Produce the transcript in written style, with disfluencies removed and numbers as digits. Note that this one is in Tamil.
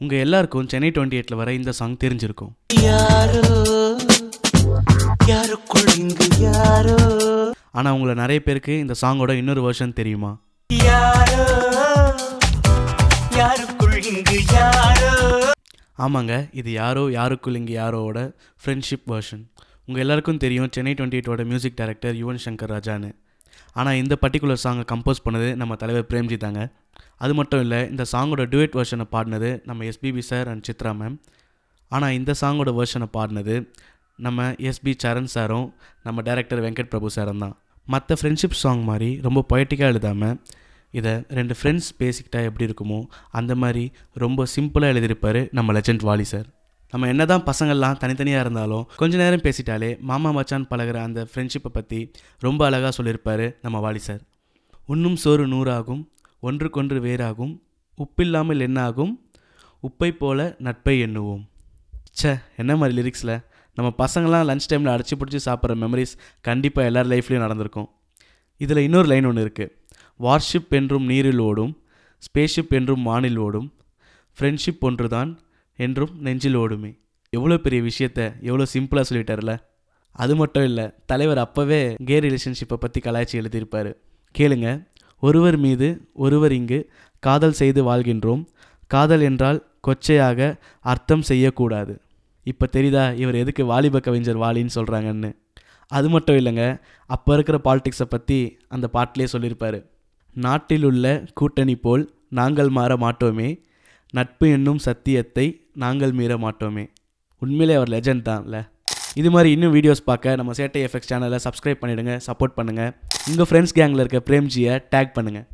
உங்கள் எல்லாருக்கும் சென்னை 28 வர இந்த சாங் தெரிஞ்சிருக்கும். ஆனால் உங்களை நிறைய பேருக்கு இந்த சாங்கோட இன்னொரு வெர்ஷன் தெரியுமா? ஆமாங்க, இது யாரோ யாருக்குள் இங்கு யாரோட ஃப்ரெண்ட்ஷிப் வெர்ஷன். உங்கள் எல்லாருக்கும் தெரியும் சென்னை 28ஓட மியூசிக் டைரக்டர் யுவன் சங்கர் ராஜான்னு. ஆனால் இந்த பர்டிகுலர் சாங்கை கம்போஸ் பண்ணது நம்ம தலைவர் பிரேம்ஜி தாங்க. அது மட்டும் இல்லை, இந்த சாங்கோட டுவெட் வெர்ஷனை பாடினது நம்ம SPB sir and Chitra ma'am. ஆனால் இந்த சாங்கோட வெர்ஷனை பாடினது நம்ம எஸ்பி சரண் சாரும் நம்ம டைரக்டர் வெங்கட் பிரபு சாரும் தான். மற்ற ஃப்ரெண்ட்ஷிப் சாங் மாதிரி ரொம்ப பொயட்டிக்காக எழுதாமல் இதை ரெண்டு ஃப்ரெண்ட்ஸ் பேசிக்கிட்டால் எப்படி இருக்குமோ அந்த மாதிரி ரொம்ப சிம்பிளாக எழுதியிருப்பார் நம்ம லெஜண்ட் வாலி சார். நம்ம என்ன தான் பசங்கள்லாம் தனித்தனியாக இருந்தாலும் கொஞ்ச நேரம் பேசிட்டாலே மாமா மச்சான் பழகிற அந்த ஃப்ரெண்ட்ஷிப்பை பற்றி ரொம்ப அழகாக சொல்லியிருப்பார் நம்ம வாலி சார். உண்ணும் சோறு 100 ஆகும், ஒன்றுக்கொன்று வேறாகும், உப்பில்லாமல் என்ன ஆகும், உப்பை போல நட்பை எண்ணுவோம். என்ன மாதிரி லிரிக்ஸில் நம்ம பசங்களாம் லஞ்ச் டைமில் அடிச்சு பிடிச்சி சாப்பிட்ற மெமரிஸ் கண்டிப்பாக எல்லார் லைஃப்லேயும் நடந்திருக்கும். இதில் இன்னொரு லைன் ஒன்று இருக்குது. வார்ஷிப் என்றும் நீரில் ஓடும், ஸ்பேஸ்ஷிப் என்றும் வானில் ஓடும், ஃப்ரெண்ட்ஷிப் ஒன்று தான் என்றும் நெஞ்சில் ஓடுமே. எவ்வளோ பெரிய விஷயத்த எவ்வளோ சிம்பிளாக சொல்லிட்டார்ல. அது மட்டும் இல்லை, தலைவர் அப்போவே கே ரிலேஷன்ஷிப்பை பற்றி கலாய்ச்சி எழுதியிருப்பார். கேளுங்க. ஒருவர் மீது ஒருவர் இங்கு காதல் செய்து வாழ்கின்றோம், காதல் என்றால் கொச்சையாக அர்த்தம் செய்யக்கூடாது. இப்போ தெரியுதா இவர் எதுக்கு வாலிப கவிஞர் வாலின்னு சொல்கிறாங்கன்னு. அது மட்டும் இல்லைங்க, அப்போ இருக்கிற பாலிடிக்ஸை பற்றி அந்த பாட்டிலே சொல்லியிருப்பார். நாட்டில் உள்ள கூட்டணி போல் நாங்கள் மாற மாட்டோமே, நட்பு என்னும் சத்தியத்தை நாங்கள் மீற மாட்டோமே. உண்மையிலே அவர் லெஜண்ட் தான்ல. இது மாதிரி இன்னும் வீடியோஸ் பார்க்க நம்ம சேட்டை எஃப்எக்ஸ் சேனலை சப்ஸ்கிரைப் பண்ணிவிடுங்க, சப்போர்ட் பண்ணுங்கள். உங்கள் ஃப்ரெண்ட்ஸ் கேங்கில் இருக்க பிரேம்ஜியை டேக் பண்ணுங்கள்.